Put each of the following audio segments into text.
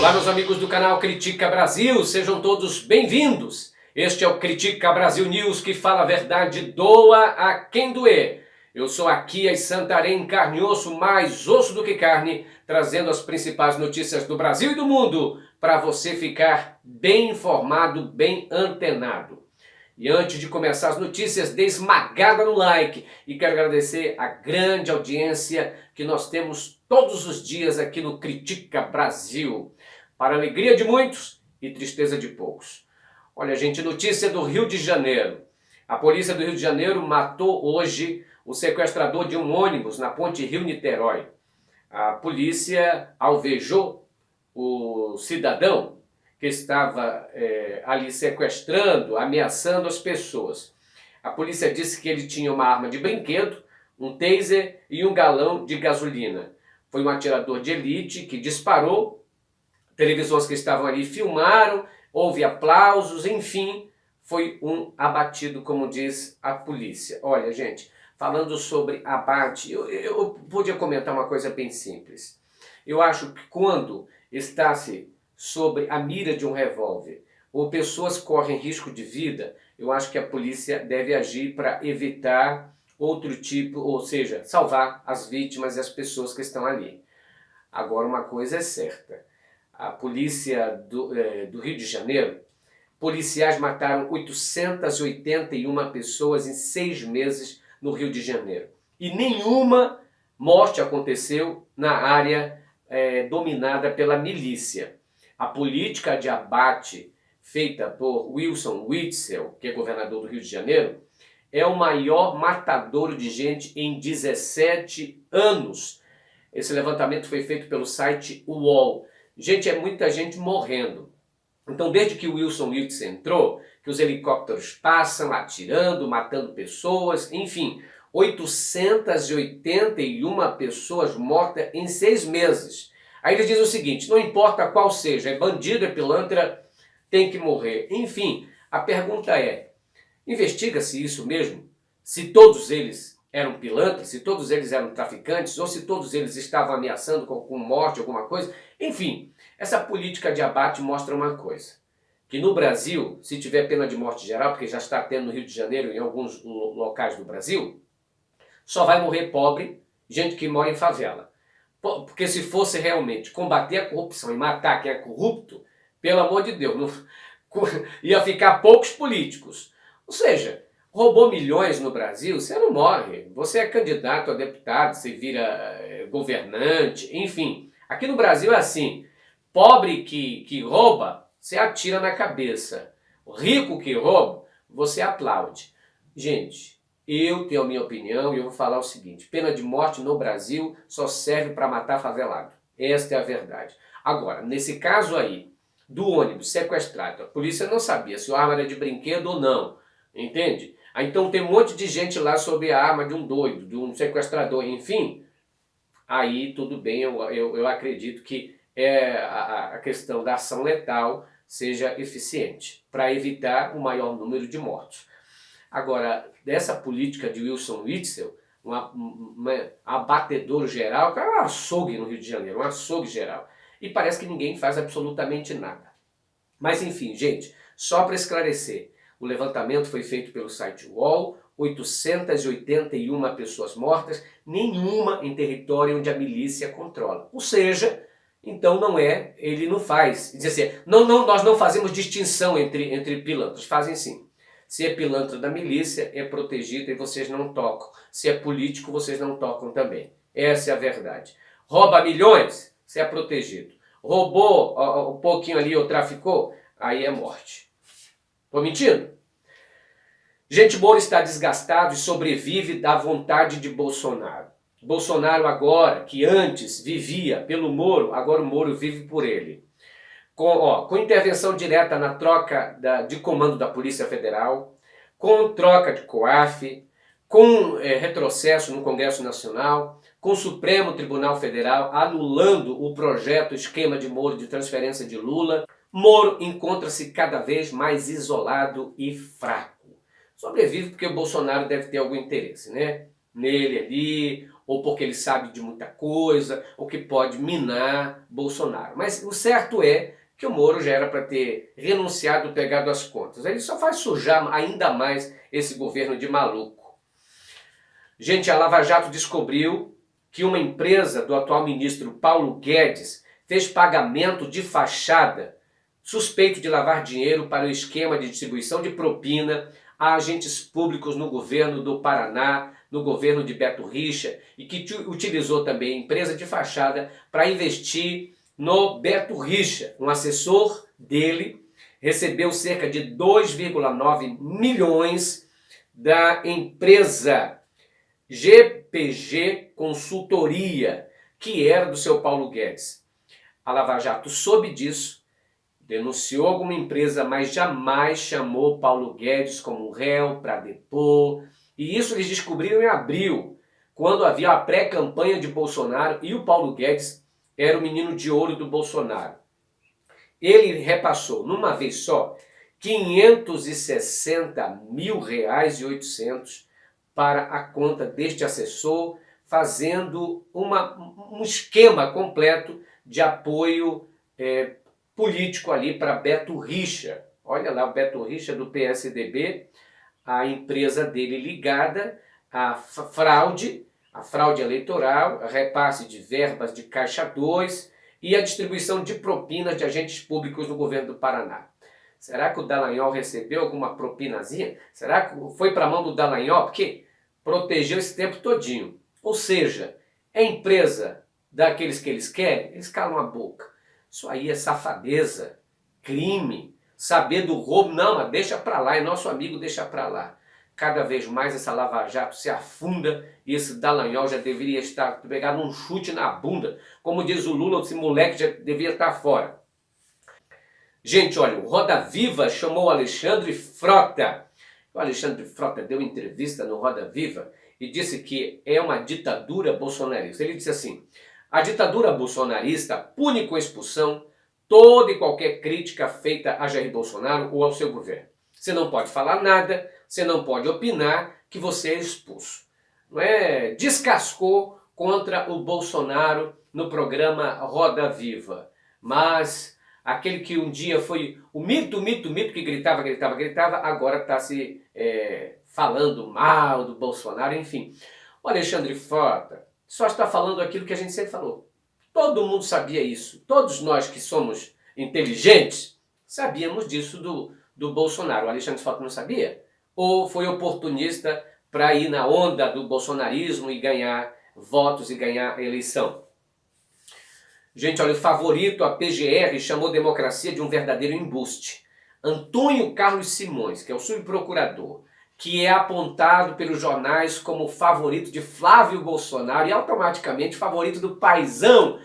Olá, meus amigos do canal Critica Brasil, sejam todos bem-vindos. Este é o Critica Brasil News, que fala a verdade, doa a quem doer. Eu sou Aquias Santarém, carne e osso, mais osso do que carne, trazendo as principais notícias do Brasil e do mundo, para você ficar bem informado, bem antenado. E antes de começar as notícias, dê esmagada no like. E quero agradecer a grande audiência que nós temos todos os dias aqui no Critica Brasil. Para a alegria de muitos e tristeza de poucos. Olha, gente, notícia do Rio de Janeiro. A polícia do Rio de Janeiro matou hoje o sequestrador de um ônibus na ponte Rio-Niterói. A polícia alvejou o cidadão que estava ali sequestrando, ameaçando as pessoas. A polícia disse que ele tinha uma arma de brinquedo, um taser e um galão de gasolina. Foi um atirador de elite que disparou, televisões que estavam ali filmaram, houve aplausos, enfim, foi um abatido, como diz a polícia. Olha, gente, falando sobre abate, eu podia comentar uma coisa bem simples. Eu acho que quando está-se sobre a mira de um revólver, ou pessoas correm risco de vida, eu acho que a polícia deve agir para evitar outro tipo, ou seja, salvar as vítimas e as pessoas que estão ali. Agora, uma coisa é certa, a polícia do Rio de Janeiro, policiais mataram 881 pessoas em 6 meses no Rio de Janeiro. E nenhuma morte aconteceu na área dominada pela milícia. A política de abate feita por Wilson Witzel, que é governador do Rio de Janeiro, é o maior matadouro de gente em 17 anos. Esse levantamento foi feito pelo site UOL. Gente, é muita gente morrendo. Então, desde que o Wilson Witzel entrou, que os helicópteros passam atirando, matando pessoas, enfim, 881 pessoas mortas em 6 meses. Aí ele diz o seguinte, não importa qual seja, é bandido, é pilantra, tem que morrer. Enfim, a pergunta é, investiga-se isso mesmo? Se todos eles eram pilantras, se todos eles eram traficantes, ou se todos eles estavam ameaçando com morte, alguma coisa? Enfim, essa política de abate mostra uma coisa, que no Brasil, se tiver pena de morte geral, porque já está tendo no Rio de Janeiro e em alguns locais do Brasil, só vai morrer pobre, gente que mora em favela. Porque se fosse realmente combater a corrupção e matar quem é corrupto, pelo amor de Deus, não, ia ficar poucos políticos. Ou seja, roubou milhões no Brasil, você não morre. Você é candidato a deputado, você vira governante, enfim. Aqui no Brasil é assim, pobre que rouba, você atira na cabeça. O rico que rouba, você aplaude. Gente, eu tenho a minha opinião e eu vou falar o seguinte, pena de morte no Brasil só serve para matar favelado. Esta é a verdade. Agora, nesse caso aí, do ônibus sequestrado, a polícia não sabia se a arma era de brinquedo ou não, entende? Aí, então tem um monte de gente lá sob a arma de um doido, de um sequestrador, enfim. Aí tudo bem, eu acredito que a questão da ação letal seja eficiente para evitar o maior número de mortos. Agora, dessa política de Wilson Witzel, um abatedouro geral, é um açougue no Rio de Janeiro, um açougue geral. E parece que ninguém faz absolutamente nada. Mas enfim, gente, só para esclarecer, o levantamento foi feito pelo site UOL, 881 pessoas mortas, nenhuma em território onde a milícia controla. Ou seja, então ele não faz, diz assim, nós não fazemos distinção entre pilantras, fazem sim. Se é pilantra da milícia, é protegido e vocês não tocam. Se é político, vocês não tocam também. Essa é a verdade. Rouba milhões, você é protegido. Roubou um pouquinho ali ou traficou, aí é morte. Tô mentindo? Gente, Moro está desgastado e sobrevive da vontade de Bolsonaro. Bolsonaro agora, que antes vivia pelo Moro, agora o Moro vive por ele. Com intervenção direta na troca de comando da Polícia Federal, com troca de COAF, com retrocesso no Congresso Nacional, com o Supremo Tribunal Federal anulando o projeto esquema de Moro de transferência de Lula, Moro encontra-se cada vez mais isolado e fraco. Sobrevive porque o Bolsonaro deve ter algum interesse, né? Nele ali, ou porque ele sabe de muita coisa, ou que pode minar Bolsonaro. Mas o certo é que o Moro já era para ter renunciado, pegado as contas. Ele só faz sujar ainda mais esse governo de maluco. Gente, a Lava Jato descobriu que uma empresa do atual ministro Paulo Guedes fez pagamento de fachada suspeito de lavar dinheiro para o esquema de distribuição de propina a agentes públicos no governo do Paraná, no governo de Beto Richa, e que utilizou também empresa de fachada para investir no Beto Richa. Um assessor dele recebeu cerca de 2,9 milhões da empresa GPG Consultoria, que era do seu Paulo Guedes. A Lava Jato soube disso, denunciou alguma empresa, mas jamais chamou Paulo Guedes como réu para depor. E isso eles descobriram em abril, quando havia a pré-campanha de Bolsonaro e o Paulo Guedes era o menino de ouro do Bolsonaro. Ele repassou, numa vez só, 560 mil reais e 800 para a conta deste assessor, fazendo um esquema completo de apoio político ali para Beto Richa. Olha lá, o Beto Richa do PSDB, a empresa dele ligada à fraude, a fraude eleitoral, a repasse de verbas de Caixa 2 e a distribuição de propinas de agentes públicos no governo do Paraná. Será que o Dallagnol recebeu alguma propinazinha? Será que foi para a mão do Dallagnol? Porque protegeu esse tempo todinho. Ou seja, é empresa daqueles que eles querem, eles calam a boca. Isso aí é safadeza, crime, saber do roubo. Não, mas deixa para lá, é nosso amigo, deixa para lá. Cada vez mais essa Lava Jato se afunda e esse Dallagnol já deveria estar pegando um chute na bunda. Como diz o Lula, esse moleque já deveria estar fora. Gente, olha, o Roda Viva chamou o Alexandre Frota. O Alexandre Frota deu entrevista no Roda Viva e disse que é uma ditadura bolsonarista. Ele disse assim: a ditadura bolsonarista pune com expulsão toda e qualquer crítica feita a Jair Bolsonaro ou ao seu governo. Você não pode falar nada, você não pode opinar, que você é expulso. Não é? Descascou contra o Bolsonaro no programa Roda Viva. Mas aquele que um dia foi o mito que gritava, agora está se falando mal do Bolsonaro, enfim. O Alexandre Frota só está falando aquilo que a gente sempre falou. Todo mundo sabia isso. Todos nós que somos inteligentes sabíamos disso do Bolsonaro. O Alexandre Frota não sabia? Ou foi oportunista para ir na onda do bolsonarismo e ganhar votos e ganhar a eleição? Gente, olha, o favorito, a PGR, chamou democracia de um verdadeiro embuste. Antônio Carlos Simões, que é o subprocurador, que é apontado pelos jornais como favorito de Flávio Bolsonaro e automaticamente favorito do paizão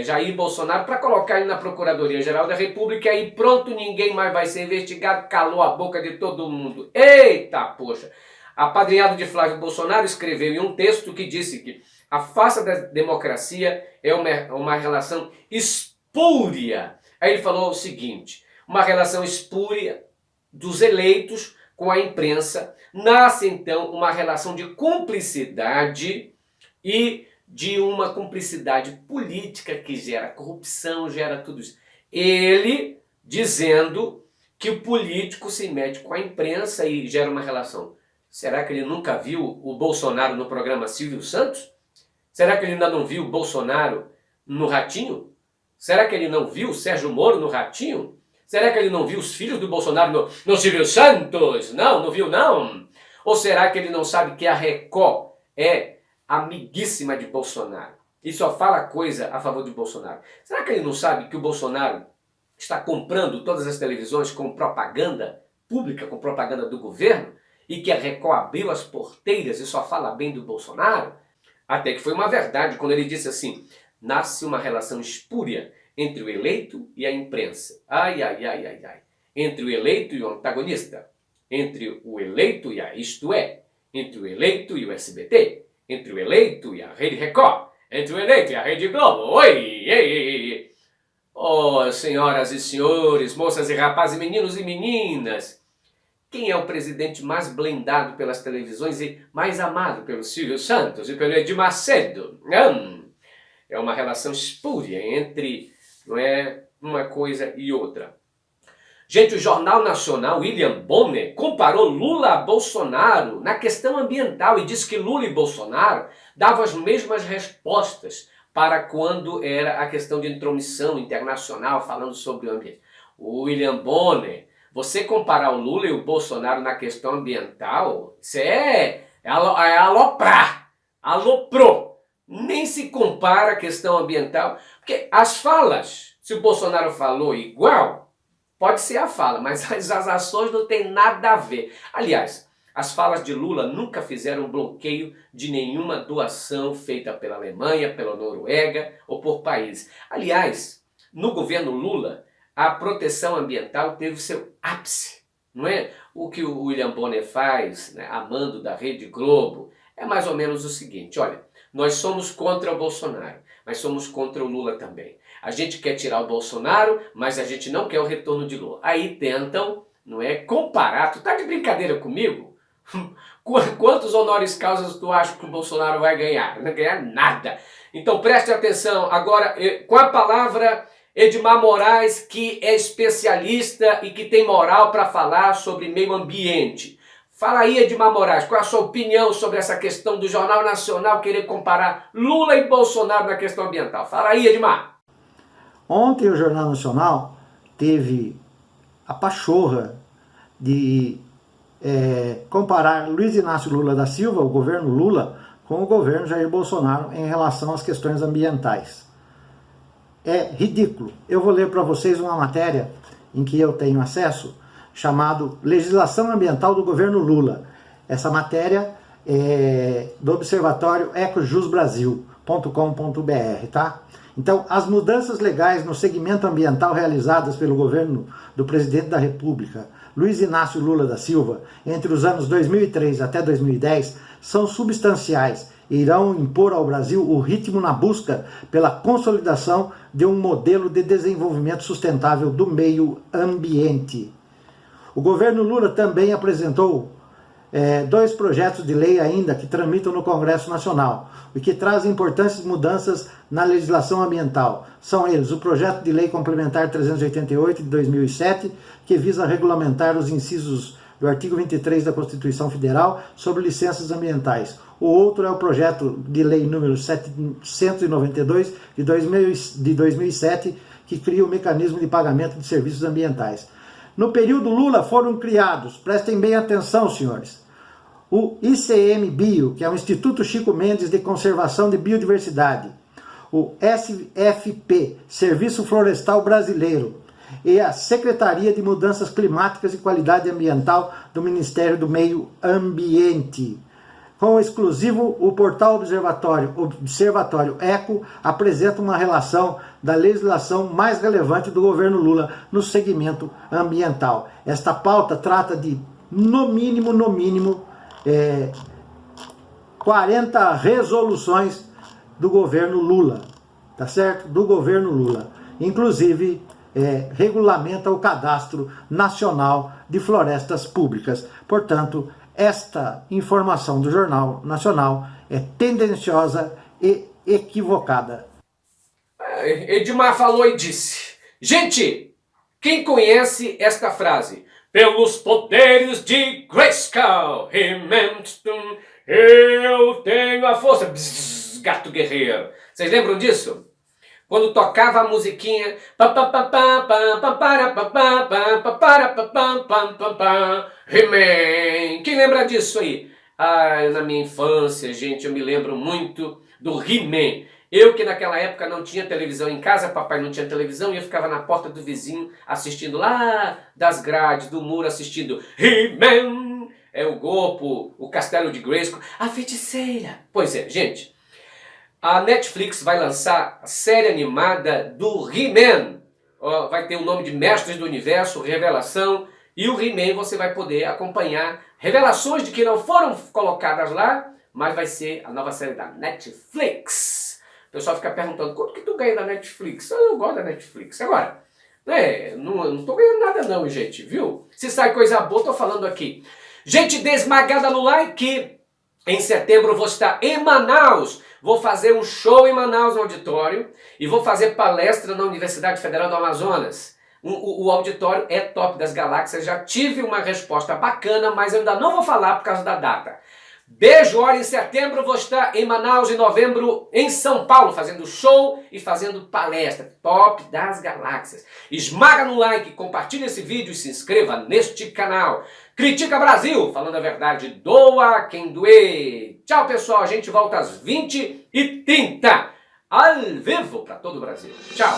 Jair Bolsonaro, para colocar ele na Procuradoria-Geral da República, e aí pronto, ninguém mais vai ser investigado, calou a boca de todo mundo. Eita, poxa! Apadrinhado de Flávio Bolsonaro escreveu em um texto que disse que a farsa da democracia é uma relação espúria. Aí ele falou o seguinte: uma relação espúria dos eleitos com a imprensa, nasce então uma relação de cumplicidade e de uma cumplicidade política que gera corrupção, gera tudo isso. Ele dizendo que o político se mete com a imprensa e gera uma relação. Será que ele nunca viu o Bolsonaro no programa Silvio Santos? Será que ele ainda não viu o Bolsonaro no Ratinho? Será que ele não viu o Sérgio Moro no Ratinho? Será que ele não viu os filhos do Bolsonaro no Silvio Santos? Não viu não? Ou será que ele não sabe que a Record é amiguíssima de Bolsonaro e só fala coisa a favor de Bolsonaro? Será que ele não sabe que o Bolsonaro está comprando todas as televisões com propaganda pública, com propaganda do governo, e que a Record abriu as porteiras e só fala bem do Bolsonaro? Até que foi uma verdade quando ele disse assim: nasce uma relação espúria entre o eleito e a imprensa. Ai. Entre o eleito e o antagonista. Entre o eleito e a Isto É. Entre o eleito e o SBT. Entre o eleito e a Rede Record. Entre o eleito e a Rede Globo. Oi, ei. Oh, senhoras e senhores, moças e rapazes, meninos e meninas. quem é o presidente mais blindado pelas televisões e mais amado pelo Silvio Santos e pelo Edir Macedo? É uma relação espúria entre, não é, uma coisa e outra. Gente, o Jornal Nacional, William Bonner, comparou Lula a Bolsonaro na questão ambiental e disse que Lula e Bolsonaro davam as mesmas respostas para quando era a questão de intromissão internacional, falando sobre o ambiente. O William Bonner, você comparar o Lula e o Bolsonaro na questão ambiental, isso é aloprar, aloprou. Nem se compara a questão ambiental, porque as falas, se o Bolsonaro falou igual, pode ser a fala, mas as ações não têm nada a ver. Aliás, as falas de Lula nunca fizeram bloqueio de nenhuma doação feita pela Alemanha, pela Noruega ou por países. Aliás, no governo Lula, a proteção ambiental teve seu ápice. Não é? O que o William Bonner faz, né, a mando da Rede Globo, é mais ou menos o seguinte, olha, nós somos contra o Bolsonaro, mas somos contra o Lula também. A gente quer tirar o Bolsonaro, mas a gente não quer o retorno de Lula. Aí tentam, não é, comparar. Tu tá de brincadeira comigo? Quantos honoris causas tu acha que o Bolsonaro vai ganhar? Não vai ganhar nada. Então preste atenção. Agora, com a palavra Edmar Moraes, que é especialista e que tem moral para falar sobre meio ambiente. Fala aí, Edmar Moraes, qual é a sua opinião sobre essa questão do Jornal Nacional querer comparar Lula e Bolsonaro na questão ambiental? Fala aí, Edmar. Ontem o Jornal Nacional teve a pachorra de comparar Luiz Inácio Lula da Silva, o governo Lula, com o governo Jair Bolsonaro em relação às questões ambientais. É ridículo. Eu vou ler para vocês uma matéria em que eu tenho acesso, chamado Legislação Ambiental do Governo Lula. Essa matéria é do Observatório ecojusbrasil.com.br, tá? Então, as mudanças legais no segmento ambiental realizadas pelo governo do presidente da República, Luiz Inácio Lula da Silva, entre os anos 2003 até 2010, são substanciais e irão impor ao Brasil o ritmo na busca pela consolidação de um modelo de desenvolvimento sustentável do meio ambiente. O governo Lula também apresentou 2 projetos de lei ainda que tramitam no Congresso Nacional e que trazem importantes mudanças na legislação ambiental. São eles o projeto de lei complementar 388 de 2007, que visa regulamentar os incisos do artigo 23 da Constituição Federal sobre licenças ambientais. O outro é o projeto de lei número 792 de 2007, que cria o mecanismo de pagamento de serviços ambientais. No período Lula foram criados, prestem bem atenção, senhores, o ICMBio, que é o Instituto Chico Mendes de Conservação de Biodiversidade, o SFP, Serviço Florestal Brasileiro, e a Secretaria de Mudanças Climáticas e Qualidade Ambiental do Ministério do Meio Ambiente. Com o exclusivo, o portal Observatório Eco apresenta uma relação da legislação mais relevante do governo Lula no segmento ambiental. Esta pauta trata de, no mínimo, 40 resoluções do governo Lula, tá certo? Do governo Lula. Inclusive, regulamenta o Cadastro Nacional de Florestas Públicas. Portanto, esta informação do Jornal Nacional é tendenciosa e equivocada. Edmar falou e disse. Gente, quem conhece esta frase? Pelos poderes de Grayskull, eu tenho a força. Bzz, gato guerreiro. Vocês lembram disso? Quando tocava a musiquinha, He-Man. Quem lembra disso aí? Ah, na minha infância, gente, eu me lembro muito do He-Man. Eu que naquela época não tinha televisão em casa, papai não tinha televisão, e eu ficava na porta do vizinho assistindo lá das grades do muro, assistindo He-Man, o Gopo, o Castelo de Grayskull, a feiticeira. Pois é, gente. A Netflix vai lançar a série animada do He-Man. Vai ter o nome de Mestres do Universo, Revelação. E o He-Man você vai poder acompanhar revelações de que não foram colocadas lá, mas vai ser a nova série da Netflix. O pessoal fica perguntando, quanto que tu ganha da Netflix? Eu gosto da Netflix. Agora, Não tô ganhando nada não, gente, viu? Se sai coisa boa, tô falando aqui. Gente, dê esmagada no like. Em setembro eu vou estar em Manaus. Vou fazer um show em Manaus no auditório e vou fazer palestra na Universidade Federal do Amazonas. O auditório é top das galáxias. Já tive uma resposta bacana, mas eu ainda não vou falar por causa da data. Beijo, olha, em setembro eu vou estar em Manaus, em novembro em São Paulo, fazendo show e fazendo palestra. Top das galáxias. Esmaga no like, compartilha esse vídeo e se inscreva neste canal. Critica Brasil, falando a verdade, doa quem doer. Tchau, pessoal, a gente volta às 20h30, ao vivo para todo o Brasil. Tchau.